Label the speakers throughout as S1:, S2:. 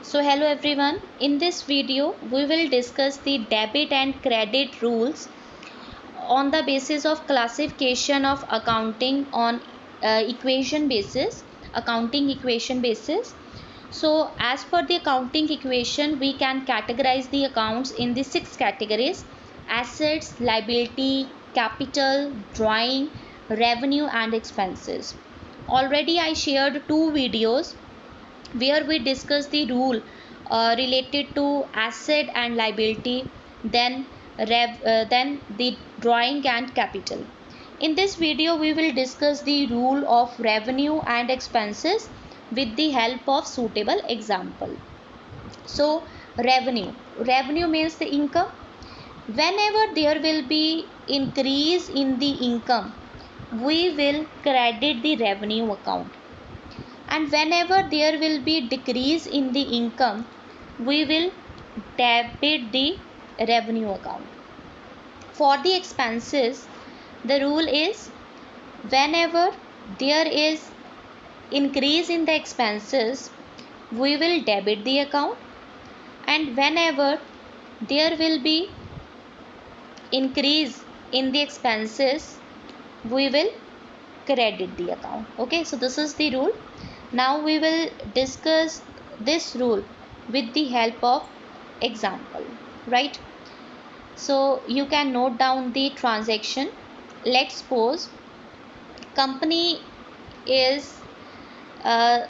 S1: So hello everyone, in this video we will discuss the debit and credit rules on the basis of classification of accounting on accounting equation basis. So as per the accounting equation, we can categorize the accounts in the six categories: assets, liability, capital, drawing, revenue and expenses. Already I shared two videos where we discuss the rule related to asset and liability, then then the drawing and capital. In this video we will discuss the rule of revenue and expenses with the help of suitable example. So revenue means the income. Whenever there will be increase in the income, we will credit the revenue account, and whenever there will be decrease in the income, we will debit the revenue account. For the expenses, the rule is whenever there is increase in the expenses, we will debit the account, and whenever there will be increase in the expenses, we will credit the account. Okay, so this is the rule. Now we will discuss this rule with the help of example, right? So you can note down the transaction. Let's suppose company is uh,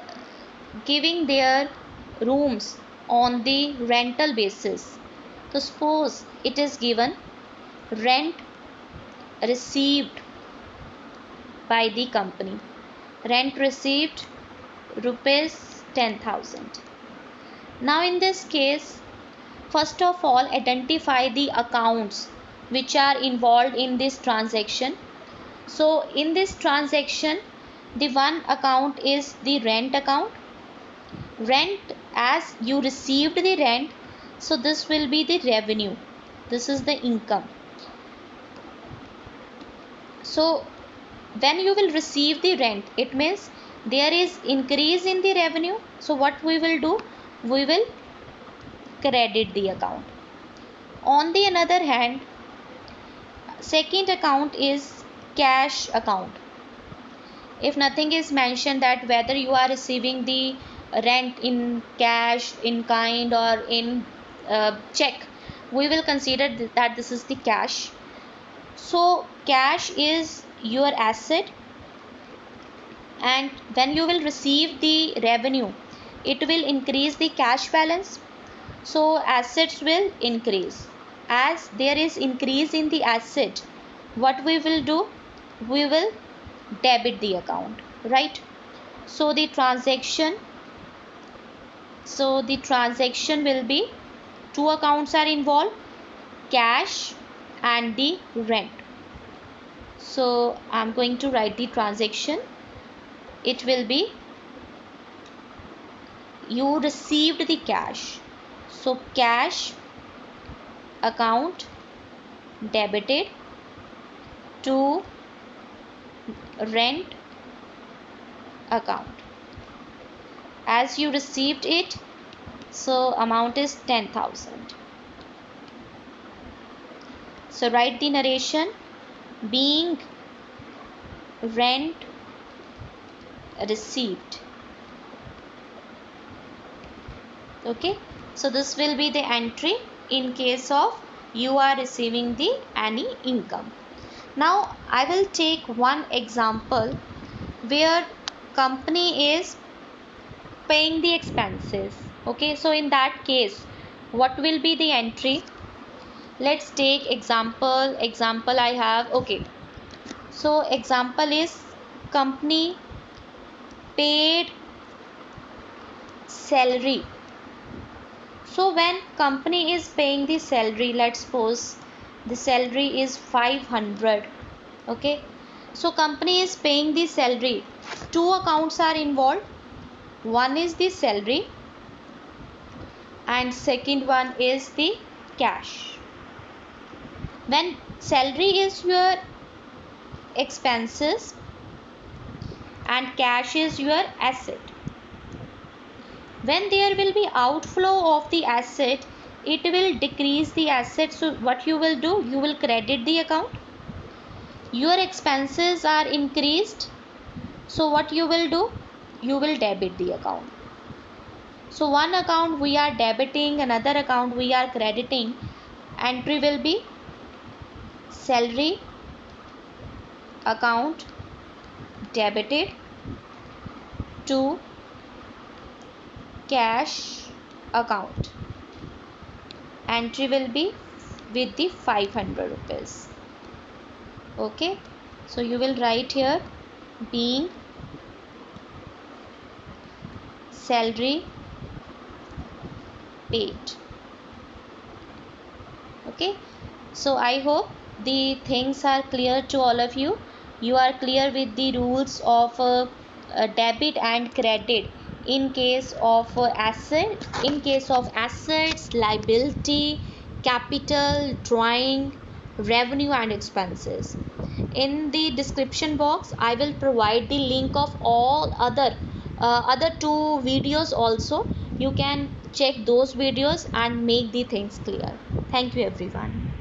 S1: giving their rooms on the rental basis. So suppose it is given rent received by the company. Rent received rupees 10,000. Now in this case, first of all identify the accounts which are involved in this transaction. So in this transaction, the one account is the rent account. Rent, as you received the rent, so this will be the revenue. This is the income. So when you will receive the rent, it means there is increase in the revenue. So what we will do, we will credit the account. On the other hand, second account is cash account. If nothing is mentioned, that whether you are receiving the rent in cash, in kind or in check, we will consider that this is the cash. So cash is your asset, and when you will receive the revenue, it will increase the cash balance, so assets will increase. As there is increase in the asset, what we will do, we will debit the account, right? So the transaction will be, two accounts are involved, cash and the rent. So I'm going to write the transaction. It will be, you received the cash, so cash account debited to rent account. As you received it, so amount is 10,000. So write the narration, being rent received. Okay, so this will be the entry in case of you are receiving the any income. Now I will take one example where company is paying the expenses. Okay, so in that case, what will be the entry? Let's take example I have. Okay, so example is company paid salary. So when company is paying the salary, let's suppose the salary is 500. Okay, so company is paying the salary, two accounts are involved. One is the salary and second one is the cash. When salary is your expenses and cash is your asset, When there will be outflow of the asset, it will decrease the asset. So what you will do, you will credit the account. Your expenses are increased, so what you will do, you will debit the account. So one account we are debiting, another account we are crediting. Entry will be salary account debited to cash account. Entry will be with the 500 rupees. Okay, so you will write here being salary paid. Okay, so I hope the things are clear to all of you. You are clear with the rules of debit and credit in case of assets, liability, capital, drawing, revenue and expenses. In the description box I will provide the link of all other two videos also. You can check those videos and make the things clear. Thank you everyone.